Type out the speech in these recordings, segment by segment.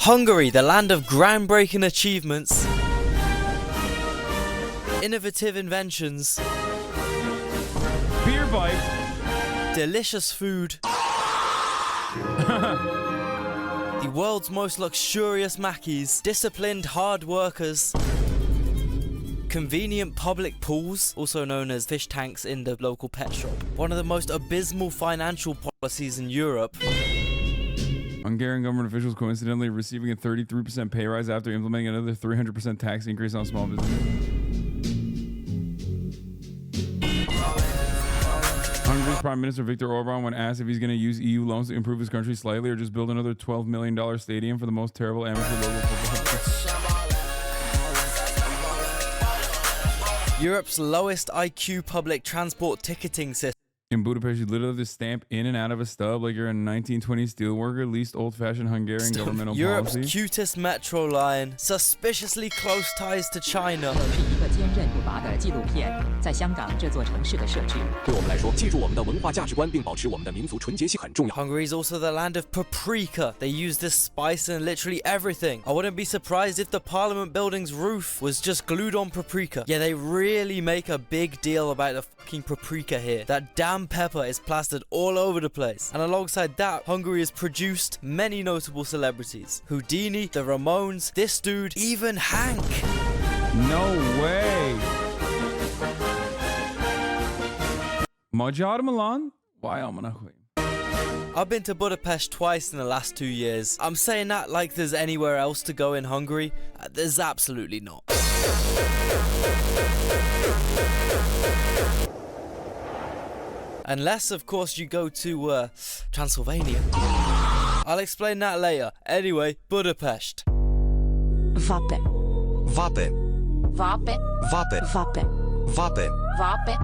Hungary, the land of groundbreaking achievements, innovative inventions, beer bike, delicious food, the world's most luxurious mackies, disciplined hard workers, convenient public pools, also known as fish tanks in the local pet shop, one of the most abysmal financial policies in Europe. Hungarian government officials coincidentally receiving a 33% pay rise after implementing another 300% tax increase on small businesses. Hungary's Prime Minister Viktor Orban, when asked if he's going to use EU loans to improve his country slightly or just build another $12 million stadium for the most terrible amateur local football. Europe's lowest IQ public transport ticketing system. In Budapest, you literally just stamp in and out of a stub like you're a 1920s steelworker, least old-fashioned Hungarian governmental Europe's policy. cutest metro line, suspiciously close ties to China. Hungary is also the land of paprika. They use this spice in literally everything. I wouldn't be surprised if the parliament building's roof was just glued on paprika. Yeah, they really make a big deal about the fucking paprika here. That damn pepper is plastered all over the place. And alongside that, Hungary has produced many notable celebrities. Houdini, the Ramones, this dude, even Hank. No way. Magyar Milan? Why I've been to Budapest twice in the last 2 years. I'm saying that like there's anywhere else to go in Hungary. There's absolutely not. Unless, of course, you go to Transylvania. I'll explain that later. Anyway, Budapest. Vape. Vape. Vape. Vape. Vape. Vape. Vape.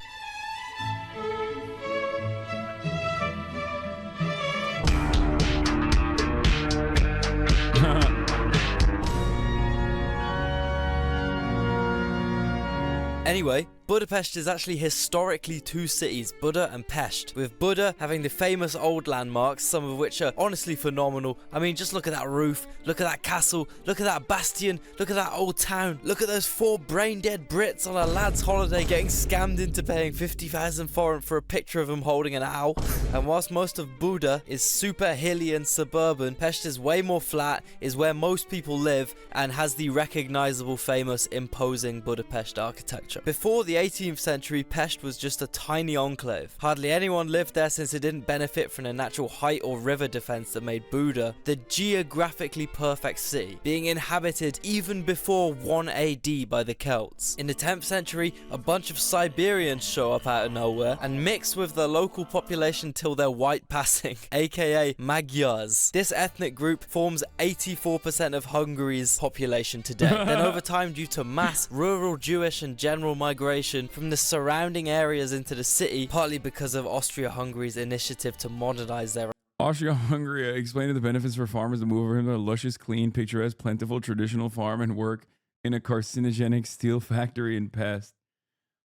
Anyway, Budapest is actually historically two cities, Buda and Pest, with Buda having the famous old landmarks, some of which are honestly phenomenal. I mean, just look at that roof, look at that castle, look at that bastion, look at that old town, look at those 4 brain-dead Brits on a lad's holiday getting scammed into paying 50,000 forint for a picture of him holding an owl. And whilst most of Buda is super hilly and suburban, Pest is way more flat, is where most people live, and has the recognizable, famous, imposing Budapest architecture. Before the 18th century, Pest was just a tiny enclave. Hardly anyone lived there since it didn't benefit from the natural height or river defense that made Buda the geographically perfect city, being inhabited even before 1 AD by the Celts. In the 10th century, a bunch of Siberians show up out of nowhere and mix with the local population till they're white passing, aka Magyars. This ethnic group forms 84% of Hungary's population today. Then over time, due to mass rural Jewish and general migration from the surrounding areas into the city, partly because of Austria-Hungary's initiative to modernize their Austria-Hungary explained the benefits for farmers to move over into a luscious, clean, picturesque, plentiful, traditional farm and work in a carcinogenic steel factory in Pest.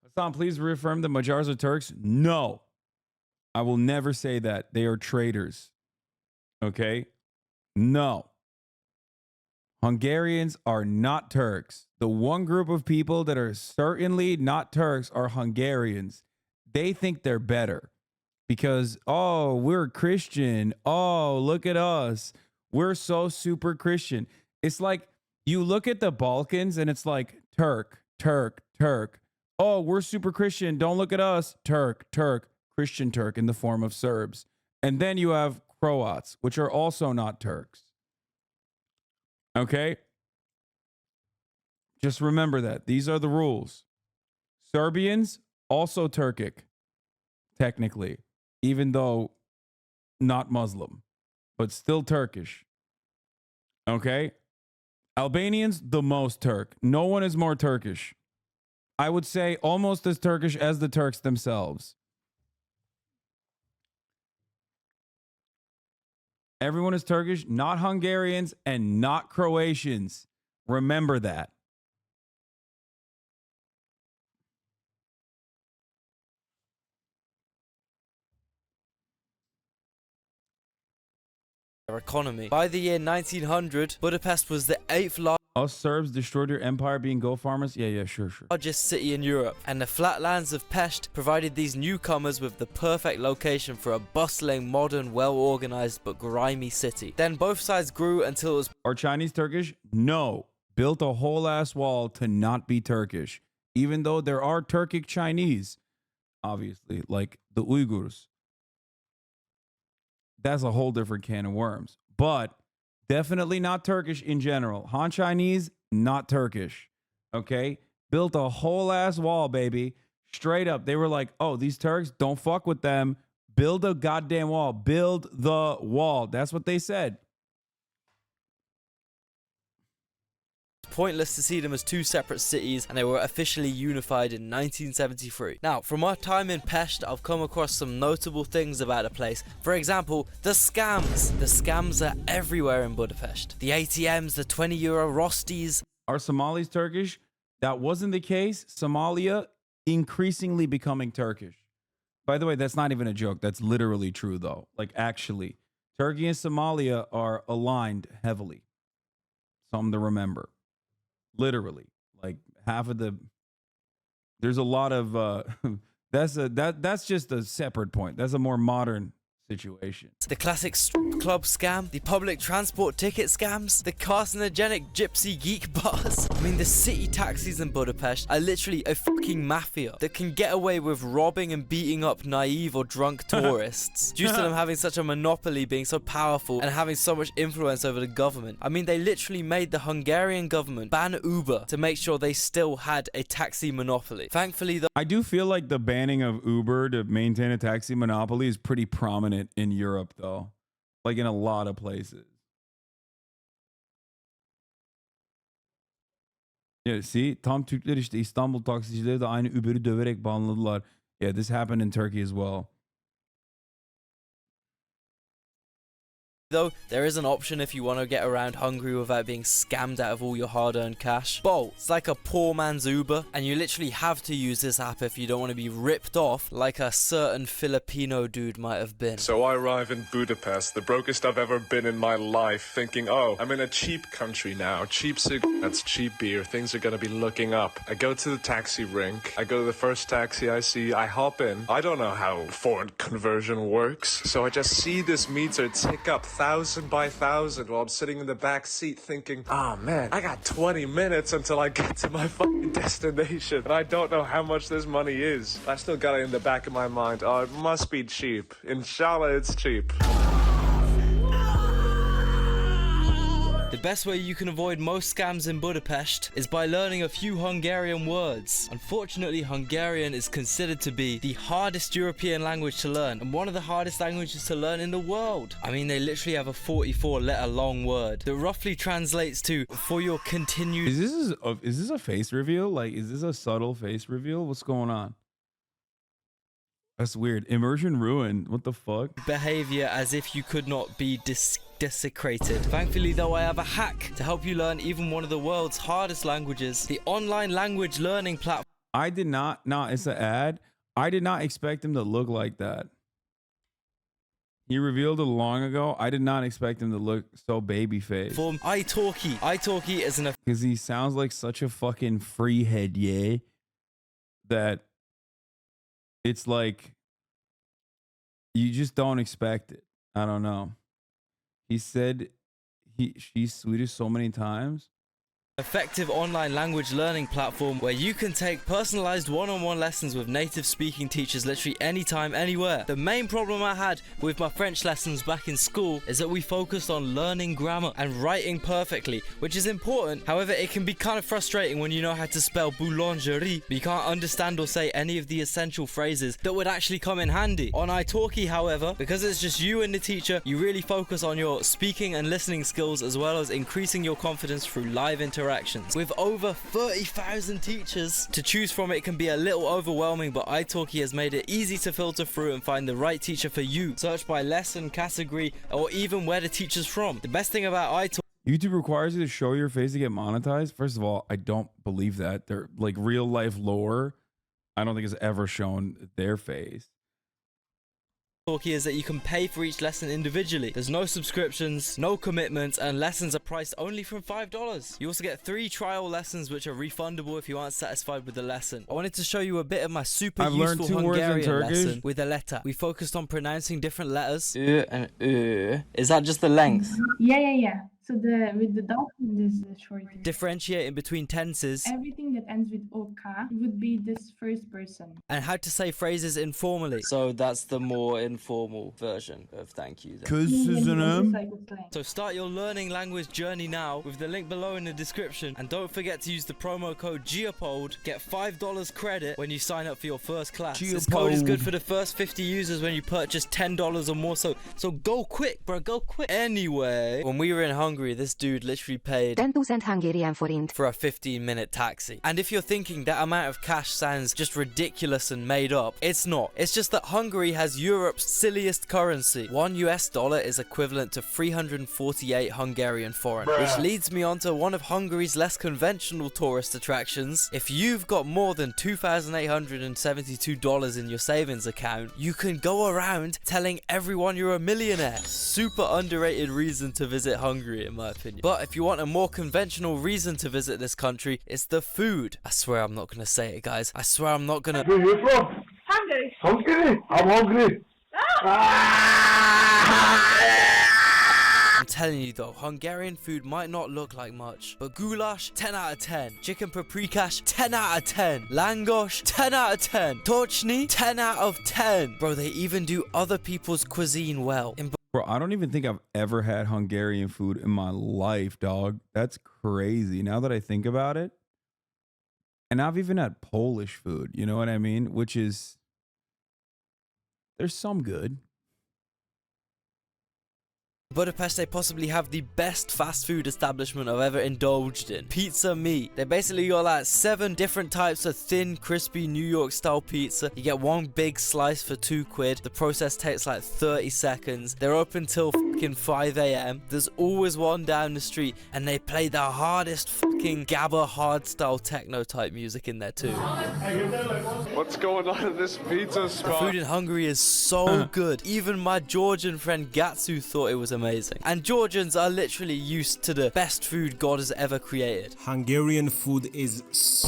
Hasan, please reaffirm that Magyars are Turks? No. I will never say that. They are traitors. Okay? No. Hungarians are not Turks. The one group of people that are certainly not Turks are Hungarians. They think they're better because, oh, we're Christian. Oh, look at us. We're so super Christian. It's like you look at the Balkans and it's like Turk, Turk, Turk. Oh, we're super Christian. Don't look at us. Turk, Turk, Christian Turk in the form of Serbs. And then you have Croats, which are also not Turks. Okay? Just remember that. These are the rules. Serbians, also Turkic, technically, even though not Muslim, but still Turkish. Okay? Albanians, the most Turk. No one is more Turkish. I would say almost as Turkish as the Turks themselves. Everyone is Turkish, not Hungarians and not Croatians. Remember that. their economy. By the year 1900, Budapest was the 8th Us Serbs destroyed your empire being goat farmers? Yeah, sure. largest city in Europe, and the flatlands of Pest provided these newcomers with the perfect location for a bustling, modern, well-organized but grimy city. Then both sides grew until it was Are Chinese Turkish? No. Built a whole ass wall to not be Turkish. Even though there are Turkic Chinese, obviously, like the Uyghurs. That's a whole different can of worms. But definitely not Turkish in general. Han Chinese, not Turkish. Okay? Built a whole ass wall, baby. Straight up. They were like, oh, these Turks, don't fuck with them. Build a goddamn wall. Build the wall. That's what they said. pointless to see them as two separate cities, and they were officially unified in 1973. Now, from our time in Pest, I've come across some notable things about the place. For example, the scams. The scams are everywhere in Budapest. The ATMs, the 20 euro Rosties. Are Somalis Turkish? That wasn't the case. Somalia increasingly becoming Turkish. By the way, that's not even a joke. That's literally true, though. Like, actually, Turkey and Somalia are aligned heavily. Something to remember. Literally, like half of the. There's a lot of. That's just a separate point. That's a more modern situation. The classic strip club scam, the public transport ticket scams, the carcinogenic gypsy geek bars. I mean, the city taxis in Budapest are literally a fucking mafia that can get away with robbing and beating up naive or drunk tourists due to them having such a monopoly, being so powerful and having so much influence over the government. I mean, they literally made the Hungarian government ban Uber to make sure they still had a taxi monopoly. Thankfully, though, I do feel like the banning of Uber to maintain a taxi monopoly is pretty prominent in Europe, though. Like in a lot of places. Yeah, see, tam Türkler işte İstanbul taksicileri de aynı Uber'i döverek banladılar. Yeah, this happened in Turkey as well. there is an option if you want to get around Hungary without being scammed out of all your hard-earned cash. Bolt, it's like a poor man's Uber, and you literally have to use this app if you don't want to be ripped off like a certain Filipino dude might have been. So I arrive in Budapest, the brokest I've ever been in my life, thinking, oh, I'm in a cheap country now, cheap cigarettes, cheap beer, things are gonna be looking up. I go to the taxi rink, I go to the first taxi I see, I hop in. I don't know how foreign conversion works, so I just see this meter tick up 1,000 by 1,000 while I'm sitting in the back seat thinking, oh man, I got 20 minutes until I get to my fucking destination. And I don't know how much this money is. I still got it in the back of my mind. Oh, it must be cheap. Inshallah, it's cheap. The best way you can avoid most scams in Budapest is by learning a few Hungarian words. Unfortunately, Hungarian is considered to be the hardest European language to learn and one of the hardest languages to learn in the world. I mean, they literally have a 44-letter long word that roughly translates to "for your continued." Is this a face reveal? Like, is this a subtle face reveal? What's going on? That's weird. Immersion ruined. What the fuck? Behavior as if you could not be desecrated. Thankfully, though, I have a hack to help you learn even one of the world's hardest languages, the online language learning platform. I did not. No, it's an ad. I did not expect him to look like that. He revealed it long ago. I did not expect him to look so baby-faced. italki. italki is an because he sounds like such a fucking freehead, yeah. That it's like you just don't expect it. I don't know. He said she's Swedish so many times. effective online language learning platform where you can take personalized one-on-one lessons with native speaking teachers literally anytime, anywhere. The main problem I had with my French lessons back in school is that we focused on learning grammar and writing perfectly, which is important. However, it can be kind of frustrating when you know how to spell boulangerie, but you can't understand or say any of the essential phrases that would actually come in handy. On italki, however, because it's just you and the teacher, you really focus on your speaking and listening skills as well as increasing your confidence through live interactions. With over 30,000 teachers to choose from, it can be a little overwhelming, but italki has made it easy to filter through and find the right teacher for you. Search by lesson, category, or even where the teacher's from. The best thing about italki, YouTube requires you to show your face to get monetized. First of all, I don't believe that. They're like real life lore. I don't think it's ever shown their face. talkie is that you can pay for each lesson individually. There's no subscriptions, no commitments, and lessons are priced only from $5. You also get 3 trial lessons which are refundable if you aren't satisfied with the lesson. I wanted to show you a bit of my super useful Hungarian lesson with a letter. We focused on pronouncing different letters. And Is that just the length? Yeah. So with the dot this short. Differentiating between tenses. Everything that ends with OK would be this first person. And how to say phrases informally. So that's the more informal version of thank you. So start your learning language journey now with the link below in the description. And don't forget to use the promo code Geopold. Get $5 credit when you sign up for your first class. This code is good for the first 50 users when you purchase $10 or more. So go quick, bro. Go quick. Anyway, when we were in Hungary, this dude literally paid 10,000 Hungarian forint for a 15-minute taxi. And if you're thinking that amount of cash sounds just ridiculous and made up, it's not. It's just that Hungary has Europe's silliest currency. $1 is equivalent to 348 Hungarian forint, which leads me on to one of Hungary's less conventional tourist attractions. If you've got more than $2,872 in your savings account, you can go around telling everyone you're a millionaire. Super underrated reason to visit Hungary, in my opinion. But if you want a more conventional reason to visit this country, it's the food. I swear I'm not gonna say it, guys. I swear I'm not gonna. Where are you from? Hungary. Hungary? I'm hungry. I'm telling you though, Hungarian food might not look like much, but goulash, 10 out of 10. Chicken paprikash, 10 out of 10. Langosh, 10 out of 10. Torchny, 10 out of 10. Bro, they even do other people's cuisine well. Bro, I don't even think I've ever had Hungarian food in my life, dog. That's crazy. Now that I think about it. And I've even had Polish food, you know what I mean? Which is, there's some good. Budapest, they possibly have the best fast food establishment I've ever indulged in. Pizza Me. They basically got like 7 different types of thin, crispy New York style pizza. You get one big slice for £2. The process takes like 30 seconds. They're open till fucking 5 AM. There's always one down the street and they play the hardest fucking gabba hardstyle techno type music in there too. What's going on in this pizza The spot? food in Hungary is so good. Even my Georgian friend Gatsu thought it was amazing. And Georgians are literally used to the best food God has ever created. Hungarian food is so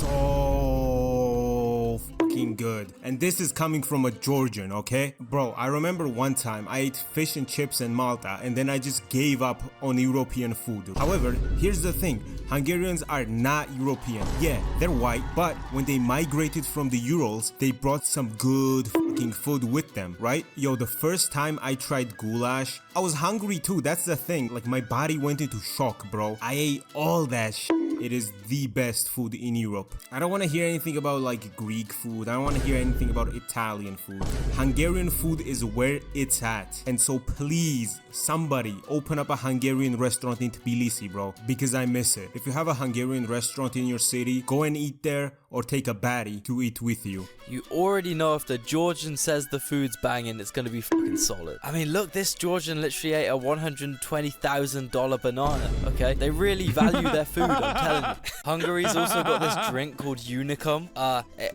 fucking good. And this is coming from a Georgian, okay? Bro, I remember one time I ate fish and chips in Malta and then I just gave up on European food. However, here's the thing. Hungarians are not European. Yeah, they're white, but when they migrated from the Urals, they brought some good fucking food with them, right? Yo, the first time I tried goulash, I was hungry too, that's the thing. Like, my body went into shock, bro. I ate all that shit. It is the best food in Europe. I don't want to hear anything about like Greek food. I don't want to hear anything about Italian food. Hungarian food is where it's at. And so please, somebody open up a Hungarian restaurant in Tbilisi, bro, because I miss it. If you have a Hungarian restaurant in your city, go and eat there or take a baddie to eat with you. You already know if the Georgian says the food's banging, it's gonna be fucking solid. I mean, look, this Georgian literally ate a $120,000 banana, okay? They really value their food, I'm telling you. Hungary's also got this drink called Unicum.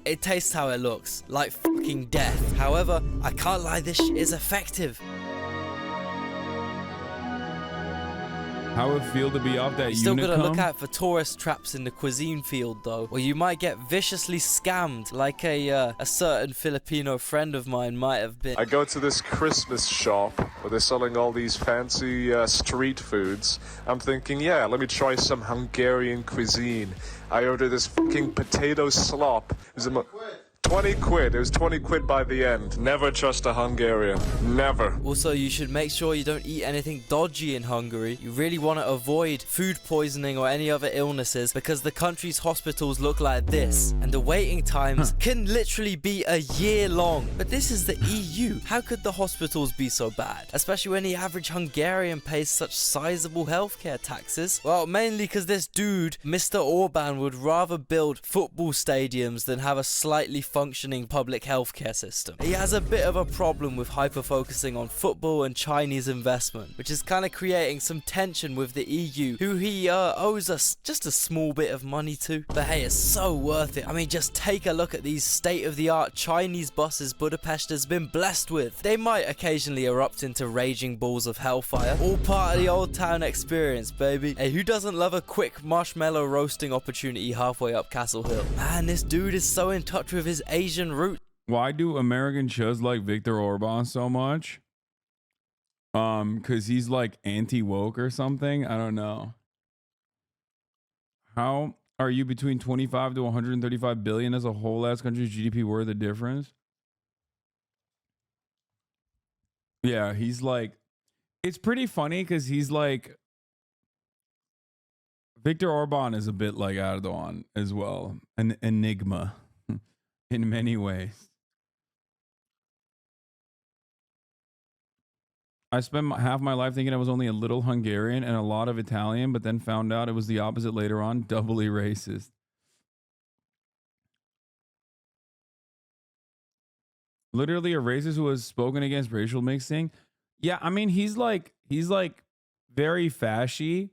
It tastes how it looks, like fucking death. However, I can't lie, this shit is effective. How it feel to be off that Still Unicum? gotta look out for tourist traps in the cuisine field though, or you might get viciously scammed like a certain Filipino friend of mine might have been. I go to this Christmas shop where they're selling all these fancy street foods. I'm thinking, yeah, let me try some Hungarian cuisine. I order this fucking potato slop. It was 20 quid. It was 20 quid by the end. Never trust a Hungarian. Never. Also, you should make sure you don't eat anything dodgy in Hungary. You really want to avoid food poisoning or any other illnesses because the country's hospitals look like this. And the waiting times can literally be a year long. But this is the EU. How could the hospitals be so bad? Especially when the average Hungarian pays such sizable healthcare taxes. Well, mainly because this dude, Mr. Orban, would rather build football stadiums than have a slightly functioning public healthcare system. He has a bit of a problem with hyper-focusing on football and Chinese investment, which is kind of creating some tension with the EU, who he owes us just a small bit of money to. But hey, it's so worth it. I mean, just take a look at these state-of-the-art Chinese buses Budapest has been blessed with. They might occasionally erupt into raging balls of hellfire, all part of the old town experience, baby. Hey, who doesn't love a quick marshmallow roasting opportunity halfway up Castle Hill? Man, this dude is so in touch with his Asian roots. Why do American chuz like Viktor Orban so much? Because he's like anti-woke or something. I don't know. How are you between 25 to 135 billion as a whole ass country's GDP worth the difference? Yeah, he's like, it's pretty funny because he's like, Viktor Orban is a bit like Erdogan as well, an enigma in many ways. I spent half my life thinking I was only a little Hungarian and a lot of Italian, but then found out it was the opposite later on, doubly racist. Literally a racist who has spoken against racial mixing. Yeah, I mean, he's like very fashy,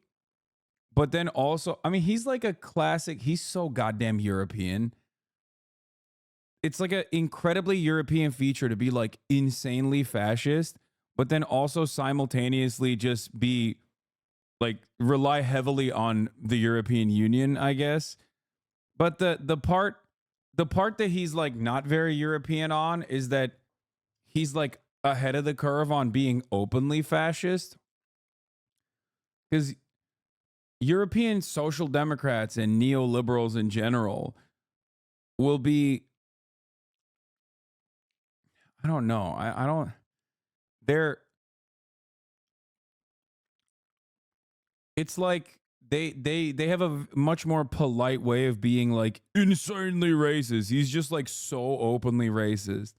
but then also, I mean, he's like a classic, he's so goddamn European. It's like an incredibly European feature to be like insanely fascist, but then also simultaneously just be like rely heavily on the European Union, I guess. But the part that he's like not very European on is that he's like ahead of the curve on being openly fascist. Because European social democrats and neoliberals in general will be, I don't know. I don't, it's like they have a much more polite way of being like insanely racist. He's just like so openly racist.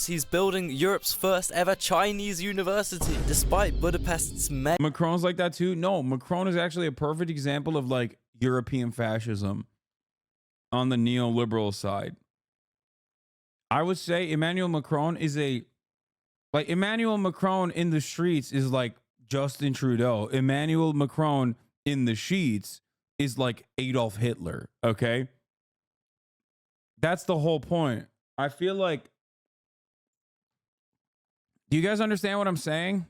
He's building Europe's first ever Chinese university, despite Budapest's Macron's like that too. No, Macron is actually a perfect example of like European fascism on the neoliberal side. I would say Emmanuel Macron is Emmanuel Macron in the streets is like Justin Trudeau. Emmanuel Macron in the sheets is like Adolf Hitler, okay? That's the whole point. I feel like, do you guys understand what I'm saying?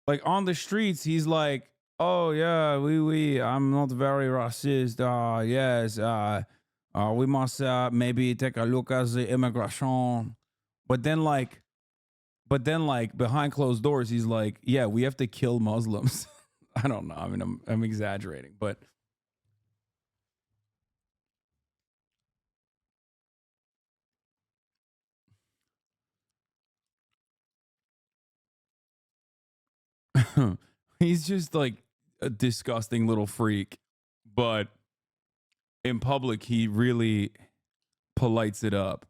Like on the streets, he's like, oh yeah, I'm not very racist. Yes, we must maybe take a look at the immigration. But then like behind closed doors, he's like, yeah, we have to kill Muslims. I don't know. I mean, I'm exaggerating, but he's just like a disgusting little freak. But in public, he really polites it up.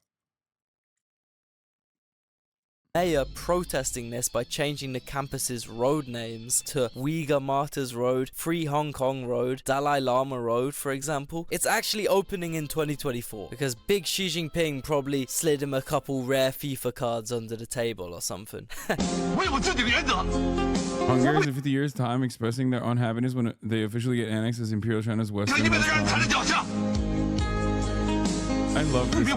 mayor protesting this by changing the campus's road names to Uyghur Martyrs Road, Free Hong Kong Road, Dalai Lama Road, for example. It's actually opening in 2024 because big Xi Jinping probably slid him a couple rare FIFA cards under the table or something. Hungarians in 50 years' time expressing their unhappiness when they officially get annexed as Imperial China's Western. I love this.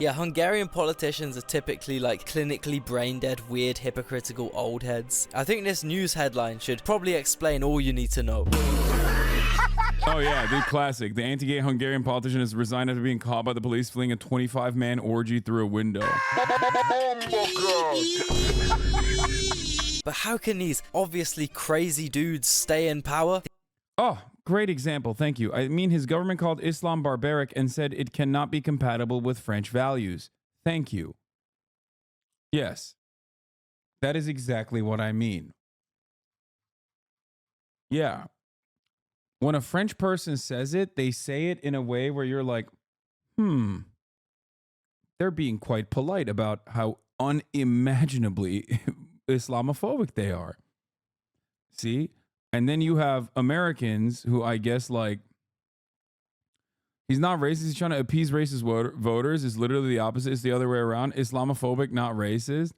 Yeah, Hungarian politicians are typically like clinically brain dead, weird, hypocritical old heads. I think this news headline should probably explain all you need to know. Oh yeah, the classic. The anti-gay Hungarian politician has resigned after being caught by the police fleeing a 25-man orgy through a window. But how can these obviously crazy dudes stay in power? Oh, great example. Thank you. I mean, his government called Islam barbaric and said it cannot be compatible with French values. Thank you. Yes, that is exactly what I mean. Yeah. When a French person says it, they say it in a way where you're like, they're being quite polite about how unimaginably Islamophobic they are. See? And then you have Americans who I guess like he's not racist. He's trying to appease racist voters. It's literally the opposite. It's the other way around. Islamophobic, not racist.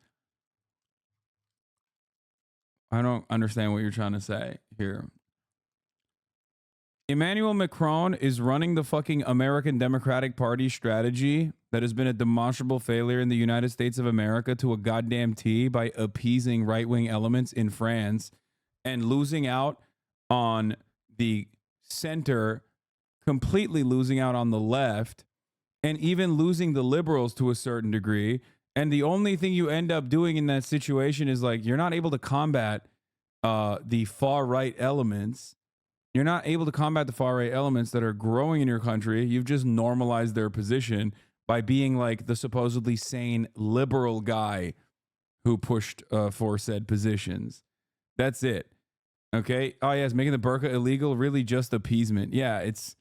I don't understand what you're trying to say here. Emmanuel Macron is running the fucking American Democratic Party strategy that has been a demonstrable failure in the United States of America to a goddamn T by appeasing right-wing elements in France and losing out on the center, completely losing out on the left, and even losing the liberals to a certain degree. And the only thing you end up doing in that situation is like you're not able to combat the far right elements. You're not able to combat the far right elements that are growing in your country. You've just normalized their position by being like the supposedly sane liberal guy who pushed for said positions. That's it. Okay. Oh, yes. Making the burqa illegal, really just appeasement. Yeah. It's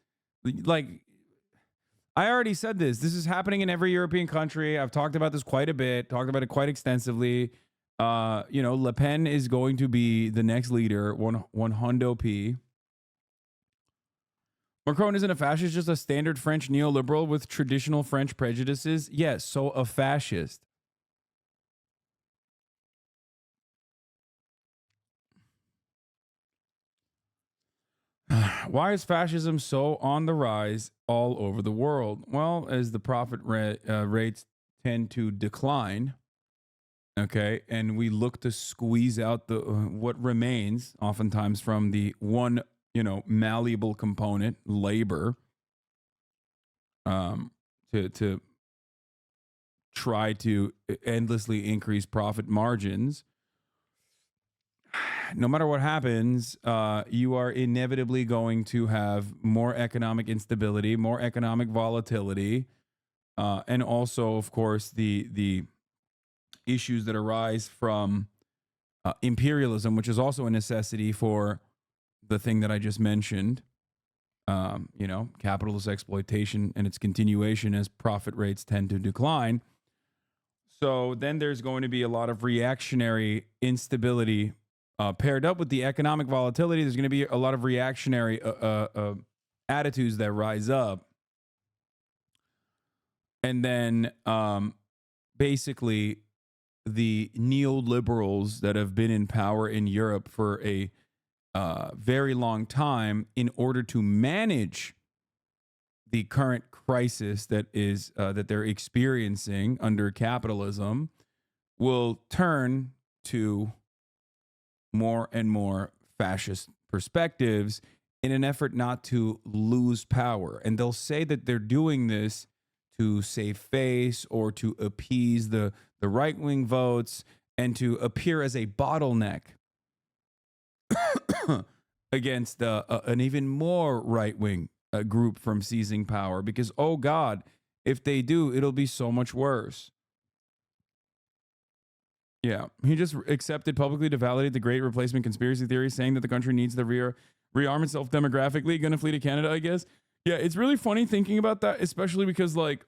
like, I already said this. This is happening in every European country. I've talked about this quite a bit, talked about it quite extensively. Le Pen is going to be the next leader, one hundo P. Macron isn't a fascist, just a standard French neoliberal with traditional French prejudices. Yes, so a fascist. Why is fascism so on the rise all over the world? Well, as the profit rates tend to decline, okay, and we look to squeeze out the what remains, oftentimes from the one, malleable component, labor, to try to endlessly increase profit margins. No matter what happens, you are inevitably going to have more economic instability, more economic volatility, and also, of course, the issues that arise from imperialism, which is also a necessity for the thing that I just mentioned, capitalist exploitation and its continuation as profit rates tend to decline. So then there's going to be a lot of reactionary instability paired up with the economic volatility. There's going to be a lot of reactionary attitudes that rise up. And then basically the neoliberals that have been in power in Europe for a very long time, in order to manage the current crisis that is that they're experiencing under capitalism, will turn to more and more fascist perspectives in an effort not to lose power. And they'll say that they're doing this to save face or to appease the right-wing votes and to appear as a bottleneck against an even more right-wing group from seizing power. Because, oh God, if they do, it'll be so much worse. Yeah, he just accepted publicly to validate the Great Replacement conspiracy theory, saying that the country needs to rearm itself demographically. Gonna flee to Canada, I guess. Yeah, it's really funny thinking about that, especially because, like,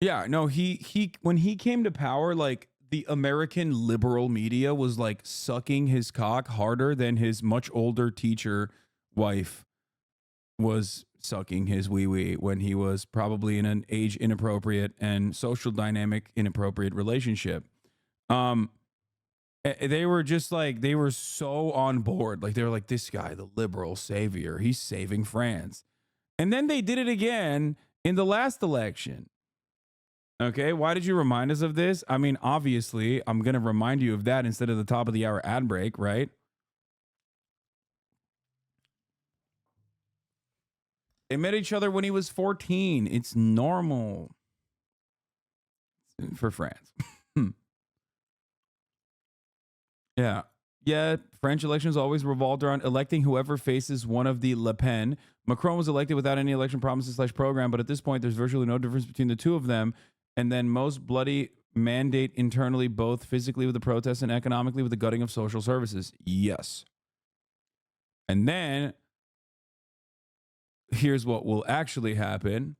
yeah, no, he when he came to power, like, the American liberal media was like sucking his cock harder than his much older teacher wife was sucking his wee-wee when he was probably in an age inappropriate and social dynamic inappropriate relationship. They were just like, they were so on board. Like, they were like, this guy, the liberal savior, he's saving France. And then they did it again in the last election. Okay, why did you remind us of this? I mean, obviously, I'm going to remind you of that instead of the top of the hour ad break, right? They met each other when he was 14. It's normal for France. Yeah. Yeah, French elections always revolved around electing whoever faces one of the Le Pen. Macron was elected without any election promises / program, but at this point, there's virtually no difference between the two of them. And then most bloody mandate internally, both physically with the protests and economically with the gutting of social services. Yes. And then here's what will actually happen.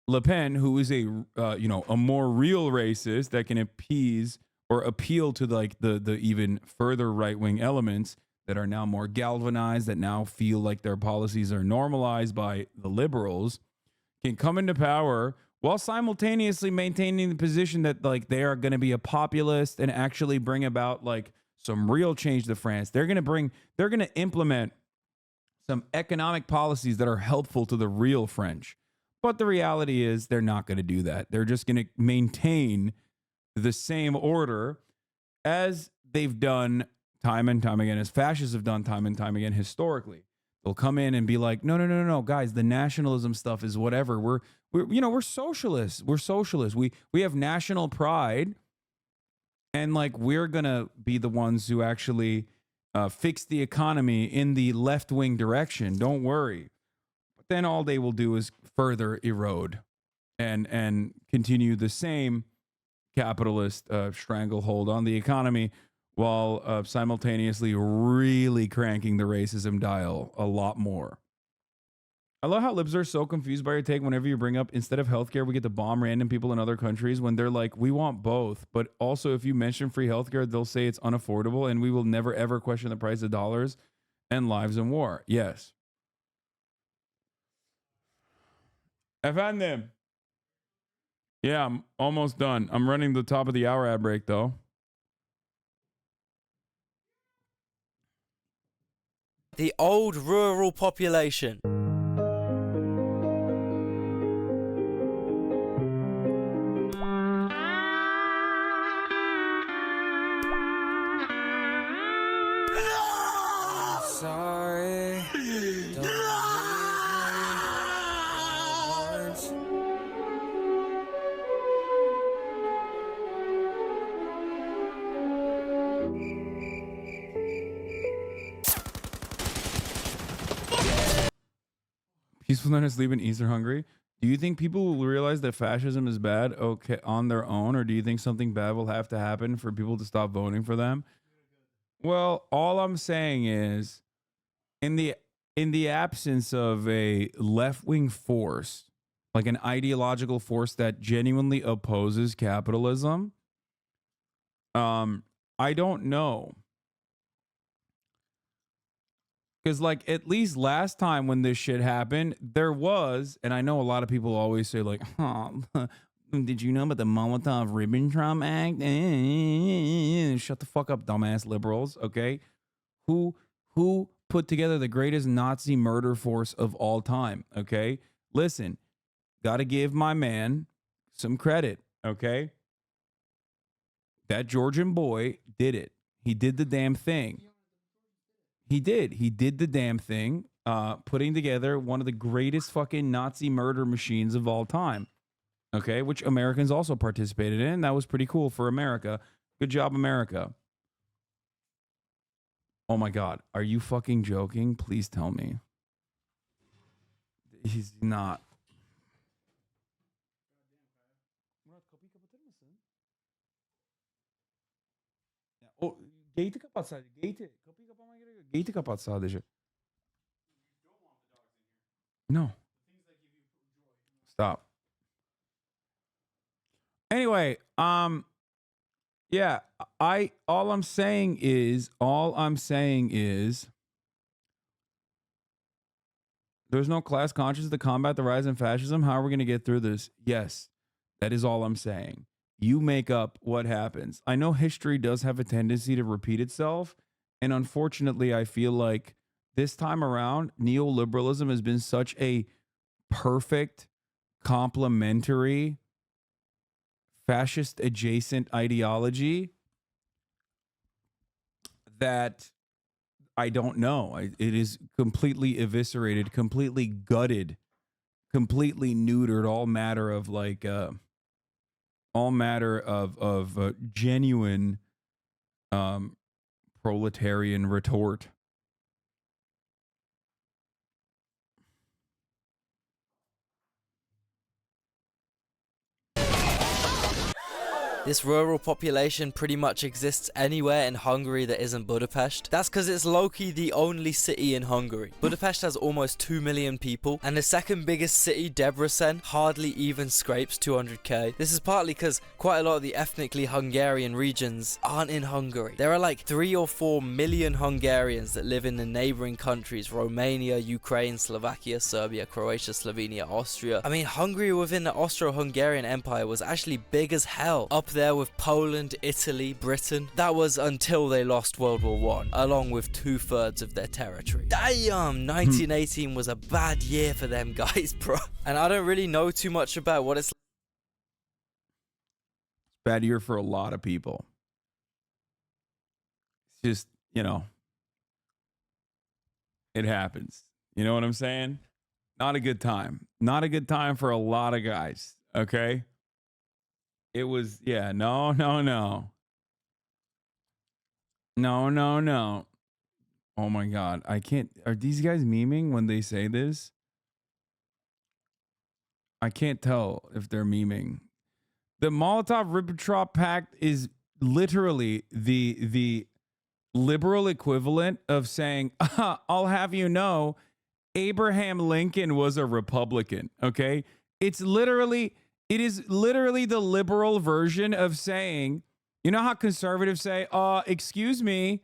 Le Pen, who is a a more real racist that can appease or appeal to like the even further right wing elements that are now more galvanized, that now feel like their policies are normalized by the liberals, can come into power while simultaneously maintaining the position that like they are going to be a populist and actually bring about like some real change to France. They're going to implement some economic policies that are helpful to the real French. But the reality is they're not going to do that. They're just going to maintain the same order as they've done time and time again, as fascists have done time and time again historically. They'll come in and be like, no, guys, the nationalism stuff is whatever. We're socialists. We're socialists. We have national pride, and like we're gonna be the ones who actually fix the economy in the left wing direction. Don't worry. But then all they will do is further erode and continue the same capitalist stranglehold on the economy, while simultaneously really cranking the racism dial a lot more. I love how libs are so confused by your take whenever you bring up, instead of healthcare, we get to bomb random people in other countries, when they're like, we want both. But also, if you mention free healthcare, they'll say it's unaffordable and we will never, ever question the price of dollars and lives in war. Yes. Efendim. Yeah, I'm almost done. I'm running the top of the hour ad break, though. The old rural population. Sorry. Don't leave me. Peacefulness leaving Eastern Hungary. Do you think people will realize that fascism is bad on their own, or do you think something bad will have to happen for people to stop voting for them? Well, all I'm saying is, in the absence of a left-wing force, like an ideological force that genuinely opposes capitalism, I don't know. Because, like, at least last time when this shit happened, there was, and I know a lot of people always say, like, oh, did you know about the Molotov-Ribbentrop Act? Shut the fuck up, dumbass liberals, okay? Who put together the greatest Nazi murder force of all time, okay? Listen, gotta give my man some credit, okay? That Georgian boy did it. He did the damn thing. He did. He did the damn thing, putting together one of the greatest fucking Nazi murder machines of all time. Okay, which Americans also participated in. That was pretty cool for America. Good job, America. Oh my God. Are you fucking joking? Please tell me. He's not. Oh, gate'i kapat sadece. Gate'i. Kapıyı kapamaya gerek yok. Gate'i kapat sadece. No. Stop. Anyway, yeah, all I'm saying is there's no class consciousness to combat the rise in fascism. How are we going to get through this? Yes, that is all I'm saying. You make up what happens. I know history does have a tendency to repeat itself, and unfortunately, I feel like this time around, neoliberalism has been such a perfect complementary fascist adjacent ideology that I don't know. It is completely eviscerated, completely gutted, completely neutered all matter of like genuine proletarian retort. This rural population pretty much exists anywhere in Hungary that isn't Budapest. That's because it's low-key the only city in Hungary. Budapest has almost 2 million people, and the second biggest city, Debrecen, hardly even scrapes 200k. This is partly because quite a lot of the ethnically Hungarian regions aren't in Hungary. There are like 3 or 4 million Hungarians that live in the neighboring countries, Romania, Ukraine, Slovakia, Serbia, Croatia, Slovenia, Austria. I mean, Hungary within the Austro-Hungarian Empire was actually big as hell, up there with Poland, Italy, Britain. That was until they lost World War I, along with 2/3 of their territory. Damn, 1918 was a bad year for them guys, bro. And I don't really know too much about what it's Bad year for a lot of people. It's just, you know, it happens. You know what I'm saying? Not a good time. Not a good time for a lot of guys. Okay. It was, yeah, no. No. Oh my God. I can't. Are these guys memeing when they say this? I can't tell if they're memeing. The Molotov-Ribbentrop Pact is literally the liberal equivalent of saying, I'll have you know, Abraham Lincoln was a Republican. Okay. It is literally the liberal version of saying, you know how conservatives say, excuse me,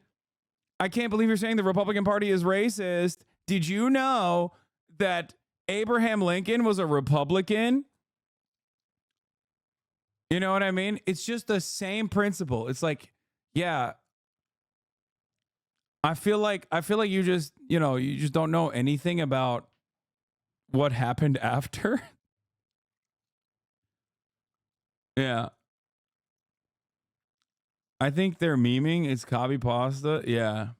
I can't believe you're saying the Republican Party is racist. Did you know that Abraham Lincoln was a Republican? You know what I mean? It's just the same principle. It's like, yeah, I feel like you just, you just don't know anything about what happened after. Yeah. I think they're memeing. It's copy pasta. Yeah.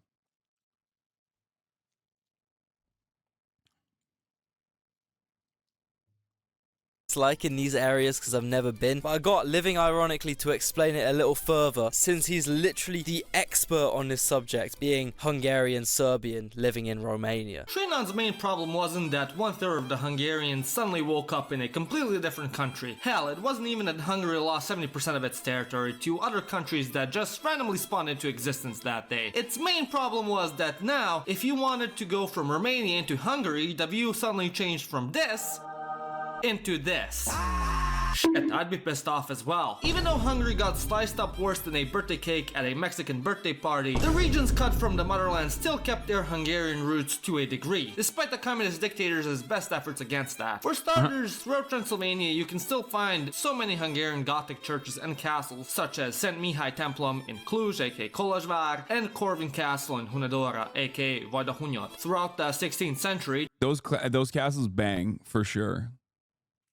like in these areas because I've never been, but I got Living Ironically to explain it a little further, since he's literally the expert on this subject, being Hungarian Serbian living in Romania. Trinon's main problem wasn't that 1/3 of the Hungarians suddenly woke up in a completely different country. Hell, it wasn't even that Hungary lost 70% of its territory to other countries that just randomly spawned into existence that day. Its main problem was that now, if you wanted to go from Romania into Hungary, the view suddenly changed from this into this. Shit, I'd be pissed off as well. Even though Hungary got sliced up worse than a birthday cake at a Mexican birthday party, the regions cut from the motherland still kept their Hungarian roots to a degree, despite the communist dictators' best efforts against that. For starters, throughout Transylvania you can still find so many Hungarian Gothic churches and castles, such as Szent Mihály Templom in Cluj, aka Kolozsvár, and Corvin Castle in Hunadora, aka Vajdahunyad. Throughout the 16th century, those castles bang for sure.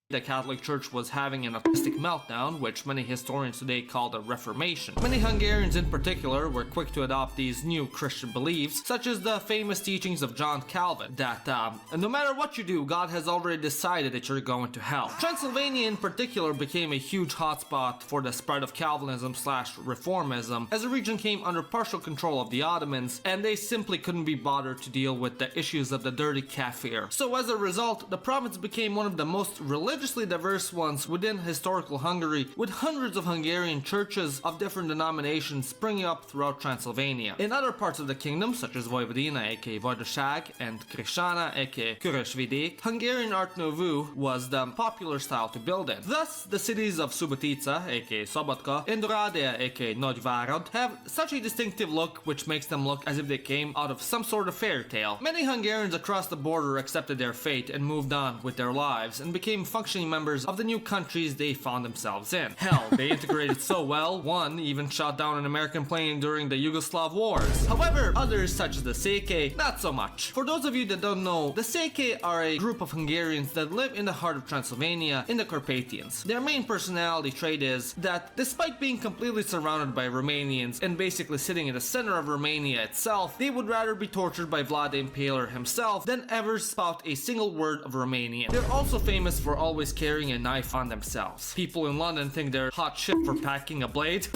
The Catholic Church was having an atheistic meltdown, which many historians today call the Reformation. Many Hungarians in particular were quick to adopt these new Christian beliefs, such as the famous teachings of John Calvin, that no matter what you do, God has already decided that you're going to hell. Transylvania in particular became a huge hotspot for the spread of Calvinism/Reformism, as the region came under partial control of the Ottomans, and they simply couldn't be bothered to deal with the issues of the dirty kafir. So as a result, the province became one of the most religiously diverse ones within historical Hungary, with hundreds of Hungarian churches of different denominations springing up throughout Transylvania. In other parts of the kingdom, such as Vojvodina, aka Vajdaság, and Krisana, aka Körösvidék, Hungarian Art Nouveau was the popular style to build in. Thus, the cities of Subotica, aka Szabadka, and Oradea, aka Nagyvárad, have such a distinctive look which makes them look as if they came out of some sort of fairy tale. Many Hungarians across the border accepted their fate and moved on with their lives and became functioning members of the new countries they found themselves in. Hell, they integrated so well, one even shot down an American plane during the Yugoslav wars. However, others such as the Székely, not so much. For those of you that don't know, the Székely are a group of Hungarians that live in the heart of Transylvania in the Carpathians. Their main personality trait is that despite being completely surrounded by Romanians and basically sitting in the center of Romania itself, they would rather be tortured by Vlad the Impaler himself than ever spout a single word of Romanian. They're also famous for always carrying a knife on themselves. People in London think they're hot shit for packing a blade.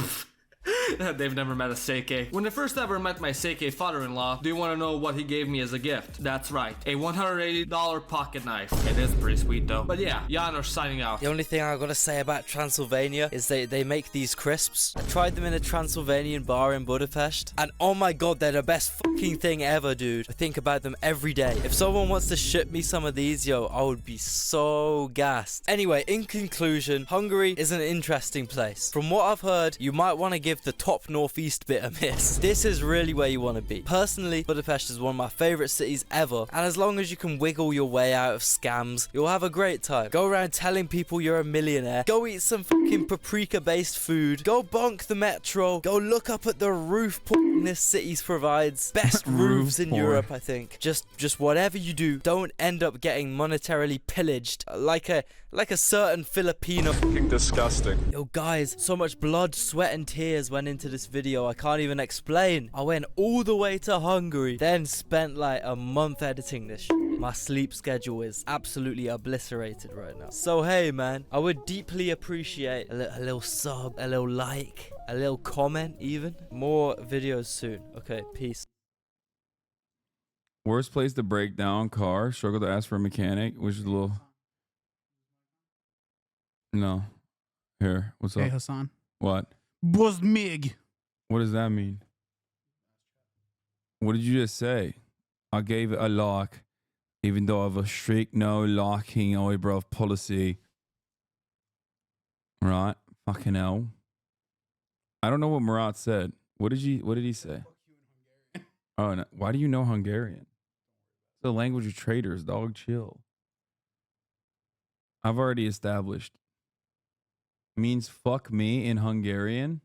They've never met a Seike. When I first ever met my Seike father-in-law, do you want to know what he gave me as a gift? That's right, a $180 pocket knife. It is pretty sweet though. But yeah, Janos signing out. The only thing I gotta say about Transylvania is they make these crisps. I tried them in a Transylvanian bar in Budapest, and oh my god, they're the best fucking thing ever, dude. I think about them every day. If someone wants to ship me some of these, yo, I would be so gassed. Anyway, in conclusion, Hungary is an interesting place. From what I've heard, you might want to give the top northeast bit a miss. This is really where you want to be. Personally, Budapest is one of my favorite cities ever, and as long as you can wiggle your way out of scams, you'll have a great time. Go around telling people you're a millionaire. Go eat some fucking paprika-based food. Go bonk the metro. Go look up at the roof porn this city provides. Best roofs in Europe, I think. Just whatever you do, don't end up getting monetarily pillaged like a certain Filipino. Fucking disgusting. Yo guys, so much blood, sweat and tears went into this video I can't even explain. I went all the way to Hungary, then spent like a month editing this shit. My sleep schedule is absolutely obliterated right now. So hey man, I would deeply appreciate a little sub, a little like, a little comment even. More videos soon. Okay, peace. Worst place to break down car. Struggle to ask for a mechanic, which is a little. No. Here, what's up? Hey Hasan. What? Buzz mig. What does that mean? What did you just say? I gave it a lock, even though I have a strict no locking eyebrow policy. Right? Fucking hell. I don't know what Murat said. What did he say? Oh, no. Why do you know Hungarian? It's the language of traitors, dog. Chill. I've already established. Means fuck me in Hungarian.